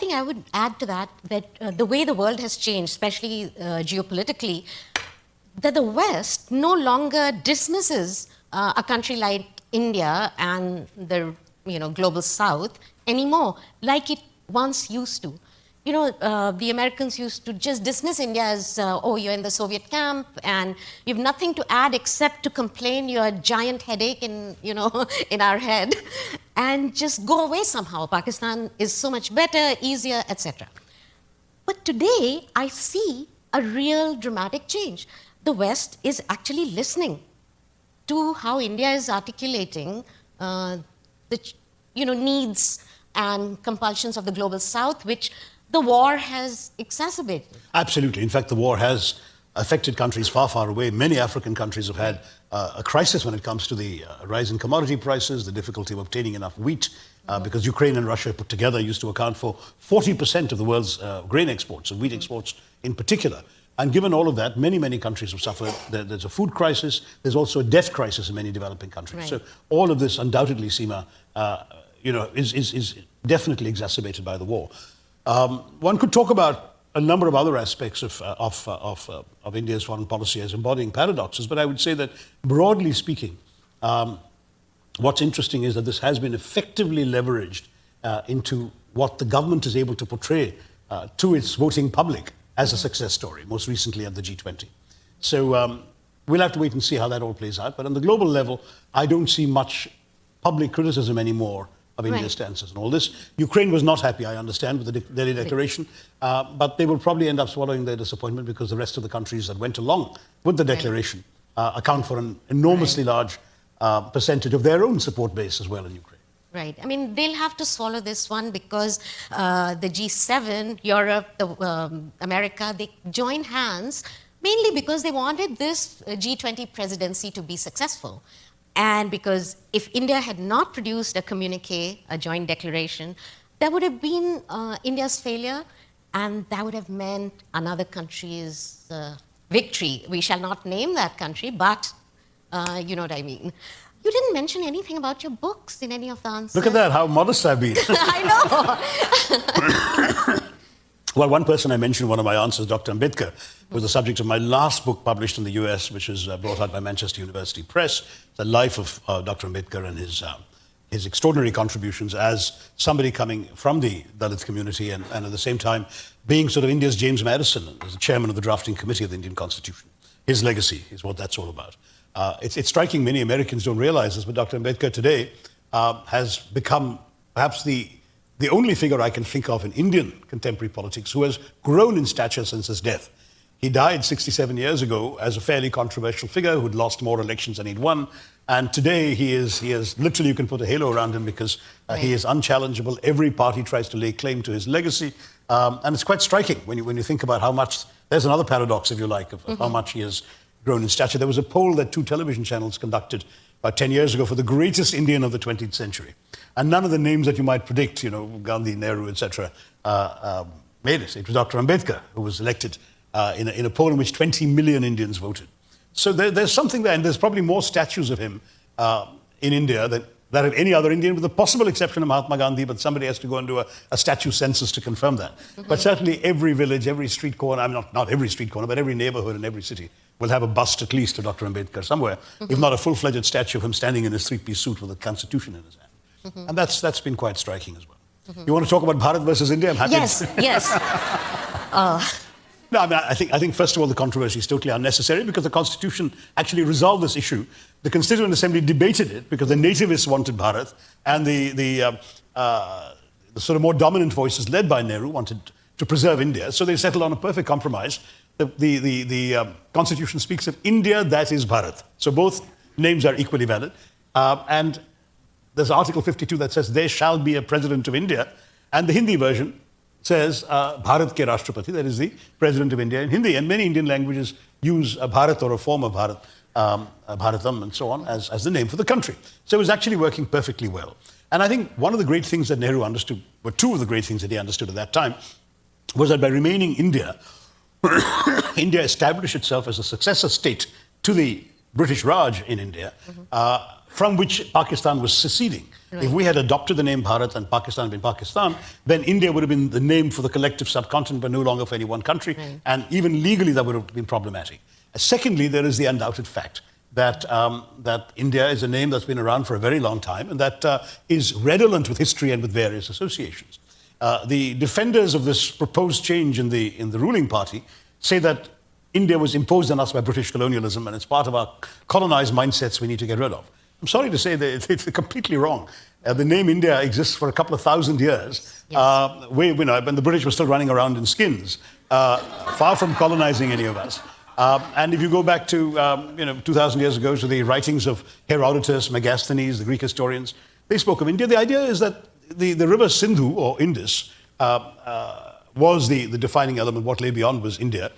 think I would add to that the way the world has changed, especially geopolitically, that the West no longer dismisses a country like India and the global South anymore, like it once used to. The Americans used to just dismiss India as, oh, you're in the Soviet camp and you have nothing to add except to complain you're a giant headache in, in our head, and just go away somehow. Pakistan is so much better, easier, etc. But today, I see a real dramatic change. The West is actually listening to how India is articulating the needs and compulsions of the global South, which the war has exacerbated. Absolutely. In fact, the war has affected countries far, far away. Many African countries have had a crisis when it comes to the rise in commodity prices, the difficulty of obtaining enough wheat, because Ukraine and Russia put together used to account for 40% of the world's grain exports, and wheat exports in particular. And given all of that, many, many countries have suffered. There's a food crisis. There's also a debt crisis in many developing countries. Right. So all of this undoubtedly, Seema, is definitely exacerbated by the war. One could talk about a number of other aspects of India's foreign policy as embodying paradoxes, but I would say that broadly speaking, what's interesting is that this has been effectively leveraged into what the government is able to portray to its voting public as a success story, most recently at the G20. So we'll have to wait and see how that all plays out. But on the global level, I don't see much public criticism anymore of India's stances and all this. Ukraine was not happy, I understand, with the Delhi Declaration, but they will probably end up swallowing their disappointment because the rest of the countries that went along with the declaration account for an enormously large percentage of their own support base as well in Ukraine. Right. I mean, they'll have to swallow this one because the G7, Europe, America, they joined hands mainly because they wanted this G20 presidency to be successful. And because if India had not produced a communique, a joint declaration, that would have been India's failure, and that would have meant another country's victory. We shall not name that country, but you know what I mean. You didn't mention anything about your books in any of the answers. Look at that, how modest I've been. I know. Well, one person I mentioned in one of my answers, Dr. Ambedkar, was the subject of my last book published in the US, which was brought out by Manchester University Press, The Life of Dr. Ambedkar and his extraordinary contributions as somebody coming from the Dalit community and at the same time being sort of India's James Madison as the chairman of the drafting committee of the Indian Constitution. His legacy is what that's all about. It's striking, many Americans don't realize this, but Dr. Ambedkar today has become perhaps the only figure I can think of in Indian contemporary politics who has grown in stature since his death. He died 67 years ago as a fairly controversial figure who'd lost more elections than he'd won. And today he is literally, you can put a halo around him because he is unchallengeable. Every party tries to lay claim to his legacy. And it's quite striking when you think about how much, there's another paradox, if you like, of how much he has grown in stature. There was a poll that 2 television channels conducted about 10 years ago for the greatest Indian of the 20th century. And none of the names that you might predict, Gandhi, Nehru, etc., made it. It was Dr. Ambedkar who was elected in a poll in which 20 million Indians voted. So there's something there, and there's probably more statues of him in India than of any other Indian, with the possible exception of Mahatma Gandhi, but somebody has to go and do a statue census to confirm that. But certainly every village, every street corner, I mean, not every street corner, but every neighborhood in every city will have a bust at least of Dr. Ambedkar somewhere, if not a full-fledged statue of him standing in his 3-piece suit with a constitution in his hand. And that's been quite striking as well. You want to talk about Bharat versus India? I'm happy. Yes. No, I mean, I think first of all, the controversy is totally unnecessary because the Constitution actually resolved this issue. The Constituent Assembly debated it because the nativists wanted Bharat, and the sort of more dominant voices led by Nehru wanted to preserve India. So they settled on a perfect compromise. The Constitution speaks of India, that is Bharat. So both names are equally valid. And there's Article 52 that says there shall be a president of India, and the Hindi version says Bharat ke Rashtrapati, that is the president of India in Hindi. And many Indian languages use a Bharat or a form of Bharat, Bharatam and so on, as the name for the country. So it was actually working perfectly well. And I think one of the great things that Nehru understood, or 2 of the great things that he understood at that time, was that by remaining India, India established itself as a successor state to the British Raj in India, from which Pakistan was seceding. Right. If we had adopted the name Bharat and Pakistan had been Pakistan, then India would have been the name for the collective subcontinent, but no longer for any one country. Right. And even legally, that would have been problematic. Secondly, there is the undoubted fact that, that India is a name that's been around for a very long time and that is redolent with history and with various associations. The defenders of this proposed change in the ruling party say that India was imposed on us by British colonialism and it's part of our colonized mindsets we need to get rid of. I'm sorry to say that it's completely wrong. The name India exists for a couple of thousand years, yes. When the British were still running around in skins, far from colonizing any of us. And if you go back to 2,000 years ago to the writings of Herodotus, Megasthenes, the Greek historians, they spoke of India. The idea is that the river Sindhu or Indus was the defining element. What lay beyond was India.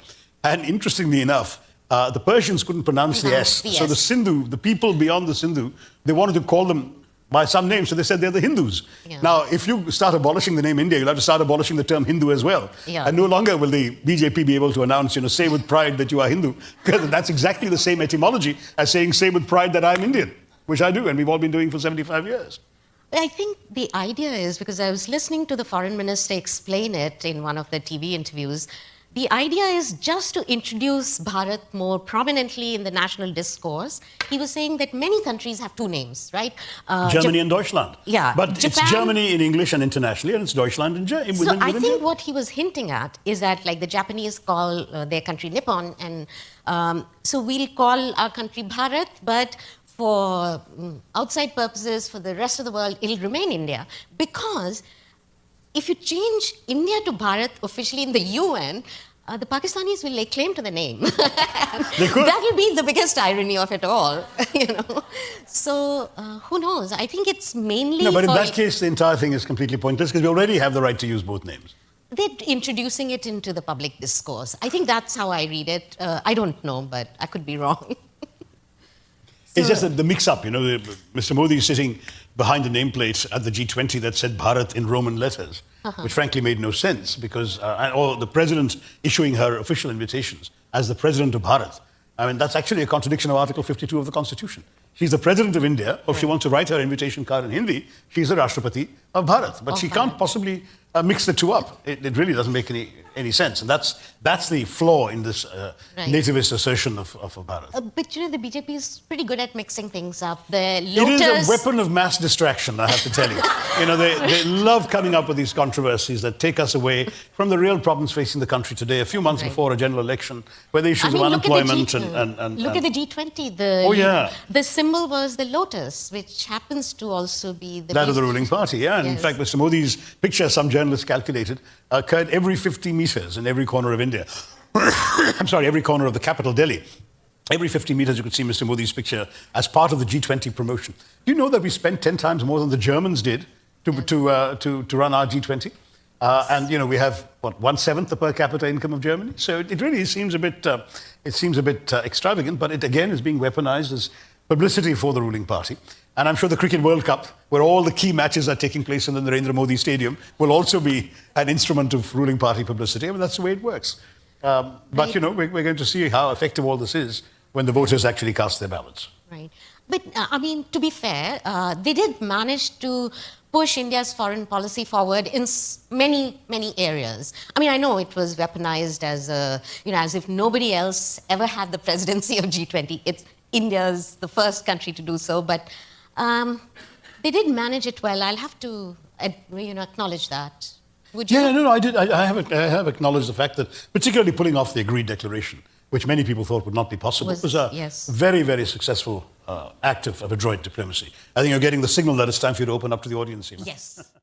And interestingly enough, the Persians couldn't pronounce the S. So the Sindhu, the people beyond the Sindhu, they wanted to call them by some name, so they said they're the Hindus. Yeah. Now, if you start abolishing the name India, you'll have to start abolishing the term Hindu as well. Yeah. And no longer will the BJP be able to announce, say with pride that you are Hindu, because that's exactly the same etymology as saying, say with pride that I'm Indian, which I do, and we've all been doing for 75 years. I think the idea is, because I was listening to the foreign minister explain it in one of the TV interviews, the idea is just to introduce Bharat more prominently in the national discourse. He was saying that many countries have two names, right? Germany and Deutschland. Yeah. But Japan, it's Germany in English and internationally, and it's Deutschland in Germany. So I think what he was hinting at is that, like, the Japanese call their country Nippon, and so we'll call our country Bharat, but for outside purposes, for the rest of the world, it'll remain India. Because if you change India to Bharat officially in the UN, the Pakistanis will lay claim to the name. They could. That will be the biggest irony of it all, So who knows? I think it's mainly. No, but in that case, the entire thing is completely pointless because we already have the right to use both names. They're introducing it into the public discourse. I think that's how I read it. I don't know, but I could be wrong. It's just that the mix-up, Mr. Modi is sitting behind the nameplate at the G20 that said Bharat in Roman letters, which frankly made no sense because, or the president issuing her official invitations as the president of Bharat. I mean, that's actually a contradiction of Article 52 of the Constitution. She's the president of India. If she wants to write her invitation card in Hindi, she's the Rashtrapati of Bharat. But she can't possibly mix the two up. It really doesn't make any sense. And that's the flaw in this nativist assertion of Bharat. But the BJP is pretty good at mixing things up. It is a weapon of mass distraction, I have to tell you. They love coming up with these controversies that take us away from the real problems facing the country today, a few months before a general election, where the issues of unemployment and look at the G20. The symbol was the lotus, which happens to also be that of the ruling party, yeah. And in fact, Mr. Modi's picture, some journalists calculated, occurred every 50 meters in every corner of India. I'm sorry, every corner of the capital, Delhi. Every 50 meters, you could see Mr. Modi's picture as part of the G20 promotion. Do you know that we spent 10 times more than the Germans did to run our G20? And we have what, 1/7 the per capita income of Germany. So it really seems a bit extravagant, but it again is being weaponized as publicity for the ruling party. And I'm sure the Cricket World Cup, where all the key matches are taking place in the Narendra Modi Stadium, will also be an instrument of ruling party publicity. I mean, that's the way it works. But we're going to see how effective all this is when the voters actually cast their ballots. Right. But to be fair, they did manage to push India's foreign policy forward in many, many areas. I mean, I know it was weaponized as as if nobody else ever had the presidency of G20. India's the first country to do so, but they did manage it well. I'll have to, acknowledge that. Would you? Yeah, no, I did. I have acknowledged the fact that, particularly pulling off the agreed declaration, which many people thought would not be possible, was a very, very successful act of adroit diplomacy. I think you're getting the signal that it's time for you to open up to the audience. Yes.